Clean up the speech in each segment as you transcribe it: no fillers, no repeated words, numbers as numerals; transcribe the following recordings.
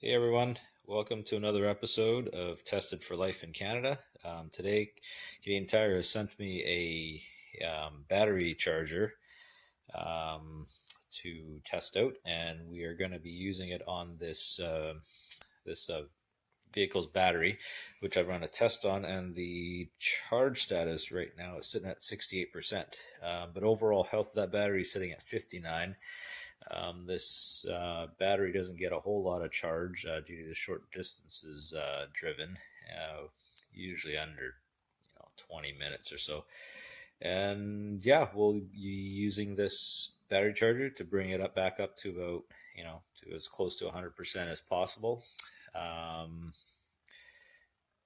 Hey everyone, welcome to another episode of Tested for Life in Canada. Today, Canadian Tire has sent me a battery charger um, to test out, and we are going to be using it on this vehicle's battery, which I've run a test on, and the charge status right now is sitting at 68%. But overall health of that battery is sitting at 59. This battery doesn't get a whole lot of charge due to the short distances driven, usually under 20 minutes or so. And yeah, we'll be using this battery charger to bring it up back up to about to as close to 100% as possible. Um,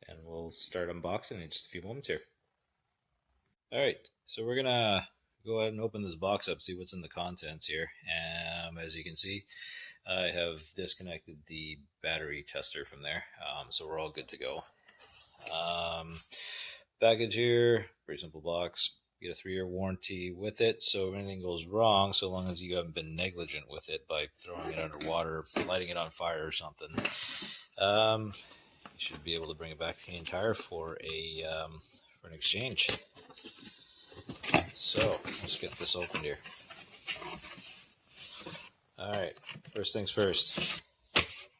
and we'll start unboxing in just a few moments here. All right, so we're gonna go ahead and open this box up, see what's in the contents here. As you can see, I have disconnected the battery tester from there, so we're all good to go. Package here, pretty simple box. You get a 3-year warranty with it, so if anything goes wrong, so long as you haven't been negligent with it by throwing it underwater, lighting it on fire or something, you should be able to bring it back to the Tire for an exchange. So let's get this opened here. All right, first things first.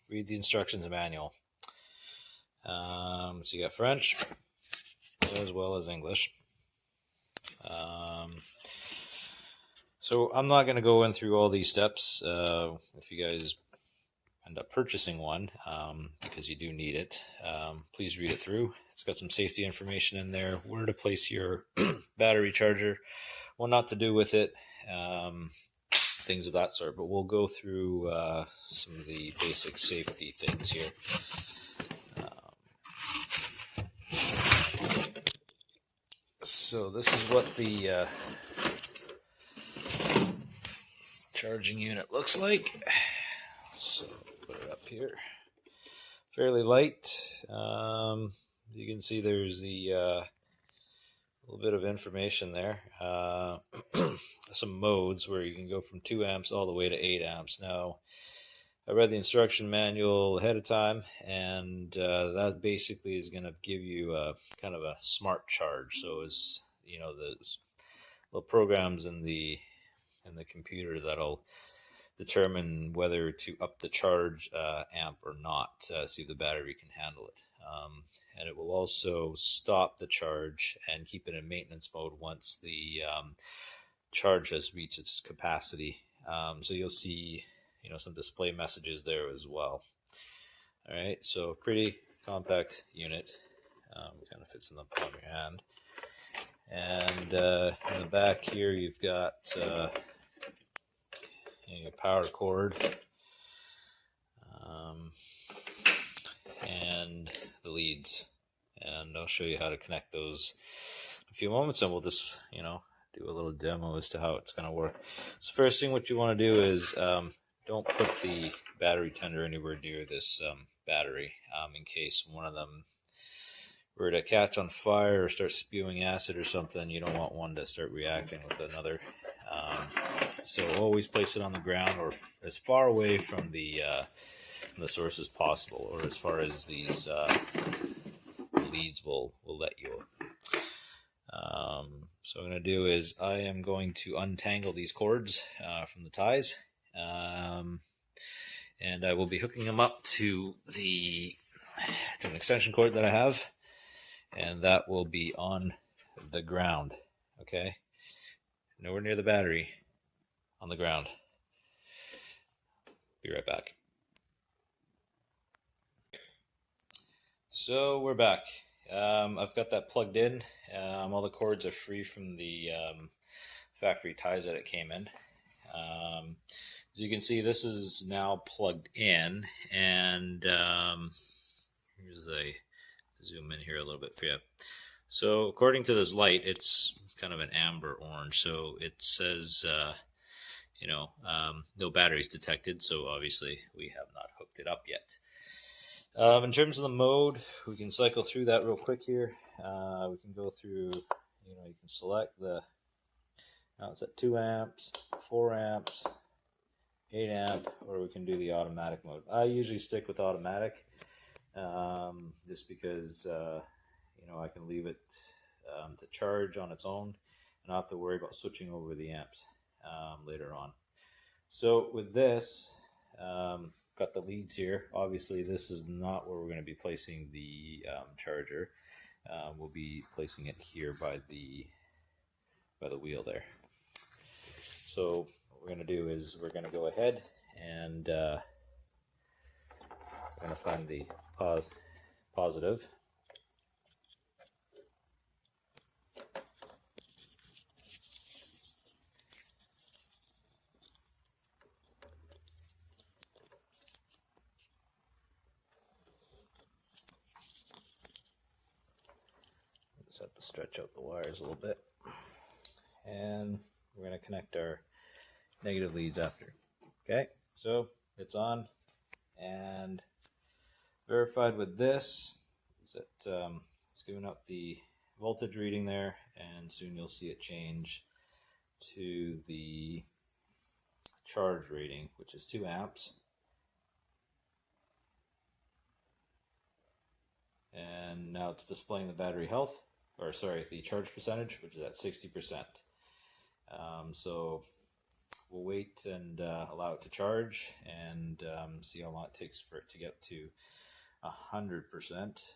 Read the instructions manual. So you got French as well as English. So I'm not going to go in through all these steps. If you guys end up purchasing one, because you do need it, please read it through. It's got some safety information in there, where to place your battery charger, what not to do with it, things of that sort. But we'll go through some of the basic safety things here. So this is what the charging unit looks like. So put it up here. Fairly light. You can see there's the little bit of information there. Some modes where you can go from 2 amps all the way to 8 amps. Now, I read the instruction manual ahead of time, and that basically is going to give you a kind of a smart charge. So as you know, the little programs in the computer that'll determine whether to up the charge amp or not, see if the battery can handle it. And it will also stop the charge and keep it in maintenance mode once the charge has reached its capacity. So you'll see some display messages there as well. All right, so pretty compact unit. Kind of fits in the palm of your hand. And in the back here, you've got your power cord and the leads. And I'll show you how to connect those in a few moments, and we'll just do a little demo as to how it's going to work. So first thing what you want to do is don't put the battery tender anywhere near this battery, in case one of them were to catch on fire or start spewing acid or something. You don't want one to start reacting with another. So always place it on the ground or as far away from the source as possible, or as far as these leads will let you. So what I'm going to do is I am going to untangle these cords from the ties, and I will be hooking them up to an extension cord that I have, and that will be on the ground. Okay, nowhere near the battery, on the ground. Be right back. So we're back. I've got that plugged in. All the cords are free from the factory ties that it came in. As you can see, this is now plugged in, and here's a zoom in here a little bit for you. So according to this light, it's kind of an amber orange, so it says no batteries detected, so obviously we have not hooked it up yet. In terms of the mode, we can cycle through that real quick here. We can go through, you can select now it's at 2 amps, 4 amps, 8 amp, or we can do the automatic mode. I usually stick with automatic, just because I can leave it to charge on its own and not have to worry about switching over the amps later on. So with this, got the leads here. Obviously, this is not where we're going to be placing the charger. We'll be placing it here by the wheel there. So what we're going to do is we're going to go ahead and we're going to find the positive. Just have to stretch out the wires a little bit. And we're going to connect our negative leads after. Okay, so it's on, and verified with this is that it's giving up the voltage reading there, and soon you'll see it change to the charge rating, which is 2 amps. And now it's displaying the battery health, or sorry, the charge percentage, which is at 60%. So we'll wait and allow it to charge and see how long it takes for it to get up to 100%.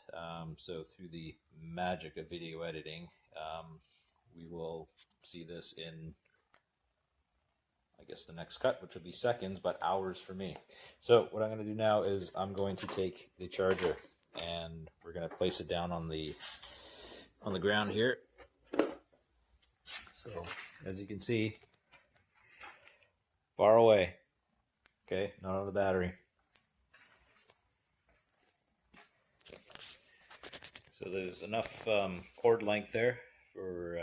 So through the magic of video editing, we will see this in, I guess, the next cut, which will be seconds, but hours for me. So what I'm going to do now is I'm going to take the charger and we're going to place it down on the ground here. So as you can see, far away, okay, not on the battery. So there's enough cord length there for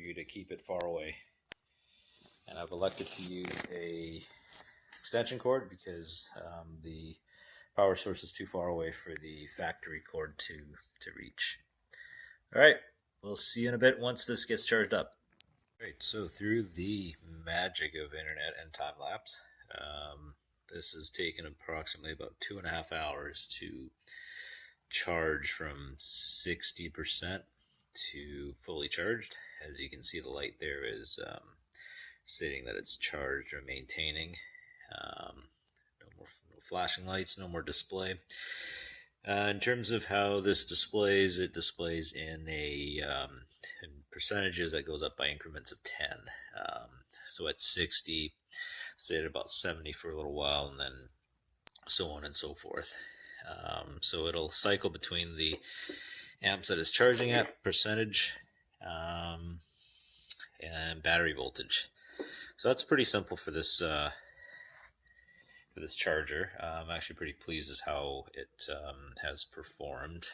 you to keep it far away. And I've elected to use a extension cord because the power source is too far away for the factory cord to reach. All right, we'll see you in a bit once this gets charged up. All right, so through the magic of internet and time-lapse, this has taken approximately about 2.5 hours to charge from 60% to fully charged. As you can see, the light there is stating that it's charged or maintaining. No flashing lights, no more display. In terms of how this displays, it displays in in percentages that goes up by increments of 10. So at 60, stayed at about 70 for a little while, and then so on and so forth. So it'll cycle between the amps that it's charging at, percentage, and battery voltage. So that's pretty simple for this charger. I'm actually pretty pleased as how it has performed.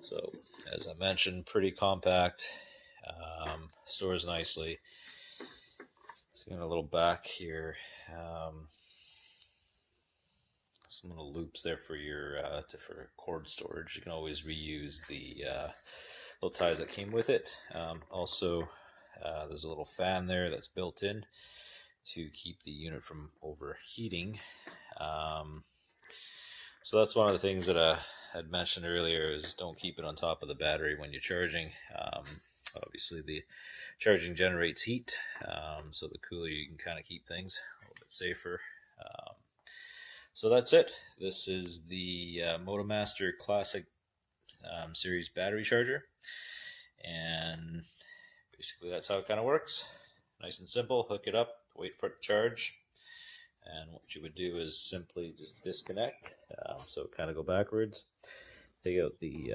So as I mentioned, pretty compact, stores nicely. See in a little back here, some little loops there for your for cord storage. You can always reuse the little ties that came with it. Also, there's a little fan there that's built in to keep the unit from overheating. So that's one of the things that I had mentioned earlier, is don't keep it on top of the battery when you're charging. Obviously the charging generates heat, so the cooler you can kind of keep things a little bit safer. So that's it. This is the Motomaster Classic Series battery charger, and basically that's how it kind of works. Nice and simple. Hook it up, wait for it to charge, and what you would do is simply just disconnect. So kind of go backwards, take out the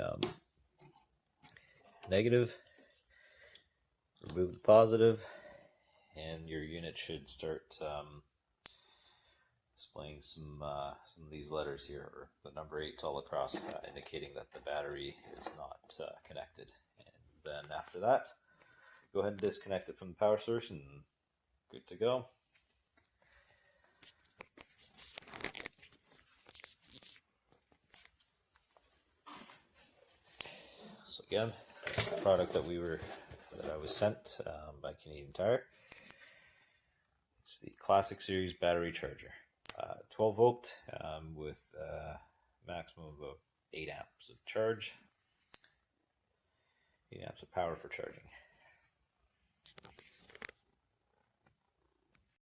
negative, remove the positive, and your unit should start displaying some of these letters here, or the number 8 all across, indicating that the battery is not connected. And then after that, go ahead and disconnect it from the power source, and good to go. So again, it's the product that I was sent by Canadian Tire. It's the Classic Series battery charger. 12 volt with maximum of 8 amps of charge, 8 amps of power for charging.